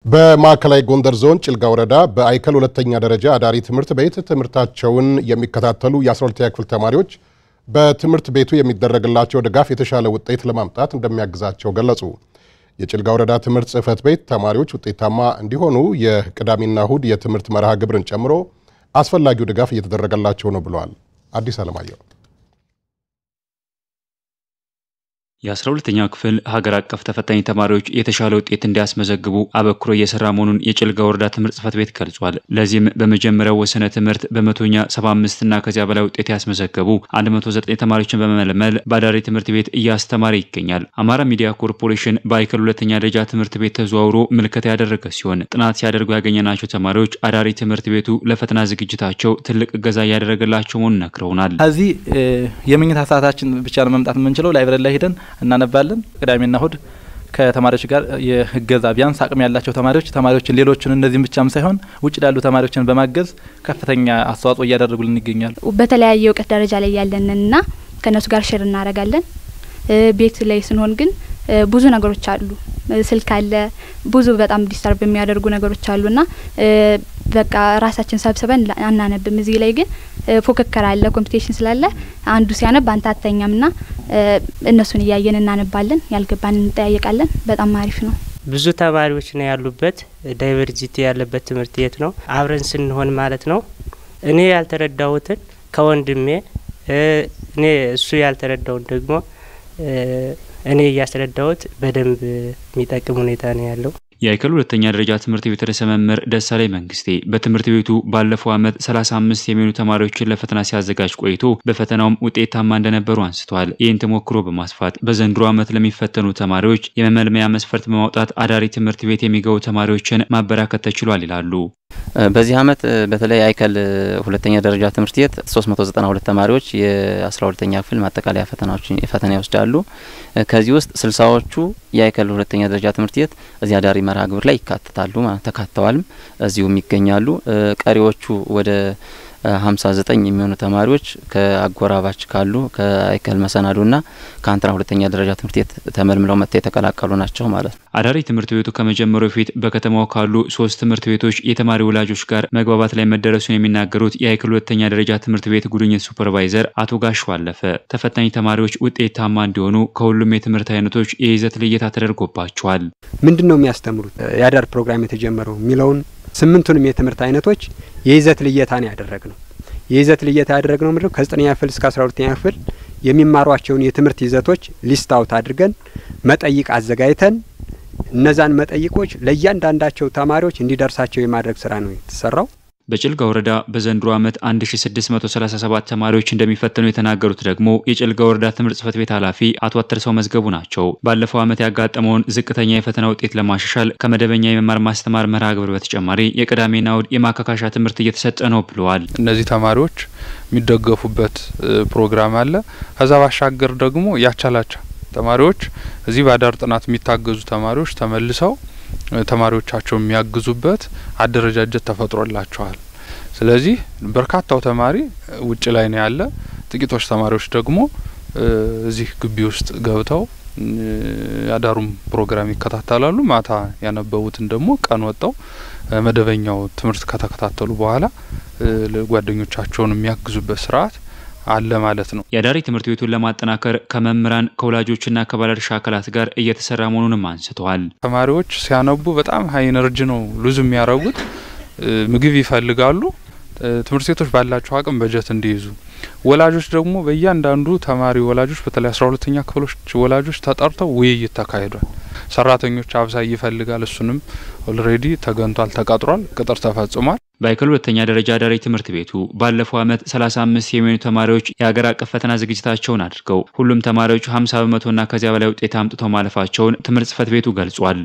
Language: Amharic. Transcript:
በማዕከላዊ ጎንደር ዞን ጭልጋ ወረዳ በአይከል ሁለተኛ ደረጃ አዳሪ ትምህርት ቤት ትምህርታቸውን የሚከታተሉ የ12ኛ ክፍል ተማሪዎች በትምህርት ቤቱ የሚደረግላቸው ድጋፍ የተሻለ ውጤት ለማምጣት እንደሚያግዛቸው ገለጹ። የጭልጋ ወረዳ ትምህርት ጽሕፈት ቤት ተማሪዎች ውጤታማ እንዲሆኑ የቅዳሜና እሁድ የትምህርት መርሃ ግብርን ጨምሮ አስፈላጊው ድጋፍ እየተደረገላቸው ነው ብለዋል። አዲስ አለማየሁ የ12ኛ ክፍል ሀገር አቀፍ ተፈታኝ ተማሪዎች የተሻለ ውጤት እንዲያስመዘግቡ አበክሮ እየሰራ መሆኑን የጭልጋ ወረዳ ትምህርት ጽሕፈት ቤት ገልጿል። ለዚህም በመጀመሪያው ወሰነ ትምህርት በመቶኛ 75 እና ከዚያ በላይ ውጤት ያስመዘገቡ 109 ተማሪዎችን በመመልመል በአዳሪ ትምህርት ቤት እያስተማረ ይገኛል። አማራ ሚዲያ ኮርፖሬሽን በአይከል ሁለተኛ ደረጃ ትምህርት ቤት ተዘዋውሮ ምልከታ ያደረገ ሲሆን ጥናት ሲያደርጉ ያገኘናቸው ተማሪዎች አዳሪ ትምህርት ቤቱ ለፈተና ዝግጅታቸው ትልቅ እገዛ ያደረገላቸው መሆኑን ነግረውናል። እዚህ የመኝታ ሰዓታችን ብቻ ነው መምጣት የምንችለው። ላይብረሪ ላይ ሄደን እናነባለን። ቅዳሜና እሁድ ከተማሪዎች ጋር የህገዛ ቢያንስ አቅም ያላቸው ተማሪዎችን ሌሎችን እነዚህም ብቻም ሳይሆን ውጭ ያሉ ተማሪዎችን በማገዝ ከፍተኛ አስተዋጽኦ እያደረጉልን ይገኛሉ። በተለያየ እውቀት ደረጃ ላይ ያለንና ከነሱ ጋር ሼር እናደርጋለን። ቤት ላይ ስንሆን ግን ብዙ ነገሮች አሉ። ስልክ አለ፣ ብዙ በጣም ዲስተርብ የሚያደርጉ ነገሮች አሉና በቃ ራሳችን ሰብስበን አናነብም። እዚህ ላይ ግን ፉክክር አለ፣ ኮምፒቲሽን ስላለ አንዱ ሲያነብ አንተ አተኛምና እነሱን እያየን እናነባለን፣ ያልገባን እንጠያየቃለን። በጣም አሪፍ ነው። ብዙ ተማሪዎች ነው ያሉበት፣ ዳይቨርሲቲ ያለበት ትምህርት ቤት ነው። አብረን ስንሆን ማለት ነው እኔ ያልተረዳሁትን ከወንድሜ እኔ እሱ ያልተረዳውን ደግሞ እኔ ያስረዳሁት በደንብ የሚጠቅም ሁኔታ ነው ያለው። የአይከል ሁለተኛ ደረጃ ትምህርት ቤት ርዕሰ መምህር ደሳለኝ መንግስቴ በትምህርት ቤቱ ባለፈው ዓመት 35 የሚሆኑ ተማሪዎችን ለፈተና ሲያዘጋጅ ቆይቶ በፈተናውም ውጤታማ እንደነበሩ አንስተዋል። ይህን ተሞክሮ በማስፋት በዘንድሮ ዓመት ለሚፈተኑ ተማሪዎች የመመልመያ መስፈርት በማውጣት አዳሪ ትምህርት ቤት የሚገቡ ተማሪዎችን ማበራከት ተችሏል ይላሉ። በዚህ ዓመት በተለይ አይከል ሁለተኛ ደረጃ ትምህርት ቤት 392 ተማሪዎች የ12ኛ ክፍል ማጠቃለያ ፈተና ይወስዳሉ። ከዚህ ውስጥ 60ዎቹ የአይከል ሁለተኛ ደረጃ ትምህርት ቤት እዚያ አዳሪ መርሃ ግብር ላይ ይካተታሉ ማለት ተካተዋልም እዚሁም ይገኛሉ። ቀሪዎቹ ወደ 59 የሚሆኑ ተማሪዎች ከአጎራባች ካሉ ከአይከል መሰናዶና ከአንትራ ሁለተኛ ደረጃ ትምህርት ቤት ተመልምለው መጥተው የተቀላቀሉ ናቸው ማለት ነው። አዳሪ ትምህርት ቤቱ ከመጀመሩ በፊት በከተማው ካሉ 3 ትምህርት ቤቶች የተማሪ ወላጆች ጋር መግባባት ላይ መደረሱን የሚናገሩት የአይከል ሁለተኛ ደረጃ ትምህርት ቤት ጉድኝት ሱፐርቫይዘር አቶ ጋሹ አለፈ ተፈታኝ ተማሪዎች ውጤታማ እንዲሆኑ ከሁሉም የትምህርት አይነቶች የይዘት ልየታ ተደርጎባቸዋል። ምንድነው የሚያስተምሩት የአዳር ፕሮግራም የተጀመረው ሚለውን 8ቱንም የትምህርት አይነቶች የይዘት ልየታን ያደረግነው። የይዘት ልየታ ያደረግነው ምንድነው ከ9ኛ ክፍል እስከ 12ኛ ክፍል የሚማሯቸውን የትምህርት ይዘቶች ሊስት አውት አድርገን መጠይቅ አዘጋጅተን እነዛን መጠይቆች ለእያንዳንዳቸው ተማሪዎች እንዲደርሳቸው የማድረግ ስራ ነው የተሰራው። በጭልጋ ወረዳ በዘንድሮ ዓመት 1637 ተማሪዎች እንደሚፈተኑ የተናገሩት ደግሞ የጭልጋ ወረዳ ትምህርት ጽሕፈት ቤት ኃላፊ አቶ አትርሰው መዝገቡ ናቸው። ባለፈው ዓመት ያጋጠመውን ዝቅተኛ የፈተና ውጤት ለማሻሻል ከመደበኛ የመማር ማስተማር መርሃ ግብር በተጨማሪ የቅዳሜና እሁድ የማካካሻ ትምህርት እየተሰጠ ነው ብለዋል። እነዚህ ተማሪዎች የሚደገፉበት ፕሮግራም አለ። ከዛ ባሻገር ደግሞ ያቻላቸው ተማሪዎች እዚህ በአዳር ጥናት የሚታገዙ ተማሪዎች ተመልሰው ተማሪዎቻቸው የሚያግዙበት አደረጃጀት ተፈጥሮላቸዋል። ስለዚህ በርካታው ተማሪ ውጭ ላይ ነው ያለ፣ ጥቂቶች ተማሪዎች ደግሞ እዚህ ግቢ ውስጥ ገብተው ያዳሩም ፕሮግራም ይከታተላሉ። ማታ ያነበቡትን ደግሞ ቀን ወጣው መደበኛው ትምህርት ከተከታተሉ በኋላ ጓደኞቻቸውን የሚያግዙበት ስርዓት አለ ማለት ነው። የአዳሪ ትምህርት ቤቱን ለማጠናከር ከመምህራን ከወላጆችና ከባለድርሻ አካላት ጋር እየተሰራ መሆኑንም አንስተዋል። ተማሪዎች ሲያነቡ በጣም ሀይ ኤነርጂ ነው ሉዝ የሚያረጉት፣ ምግብ ይፈልጋሉ። ትምህርት ቤቶች ባላቸው አቅም በጀት እንዲይዙ፣ ወላጆች ደግሞ በእያንዳንዱ ተማሪ ወላጆች በተለይ 12ኛ ክፍሎች ወላጆች ተጠርተው ውይይት ተካሂዷል። ሰራተኞች አብዛይ ይፈልጋል፣ እሱንም ኦልሬዲ ተገንቷል፣ ተቀጥሯል፣ ቅጥር ተፈጽሟል። በአይከል ሁለተኛ ደረጃ አዳሪ ትምህርት ቤቱ ባለፈው ዓመት 35 የሚሆኑ ተማሪዎች የሀገር አቀፍ ፈተና ዝግጅታቸውን አድርገው ሁሉም ተማሪዎች 50% እና ከዚያ በላይ ውጤት አምጥተው ማለፋቸውን ትምህርት ጽሕፈት ቤቱ ገልጿል።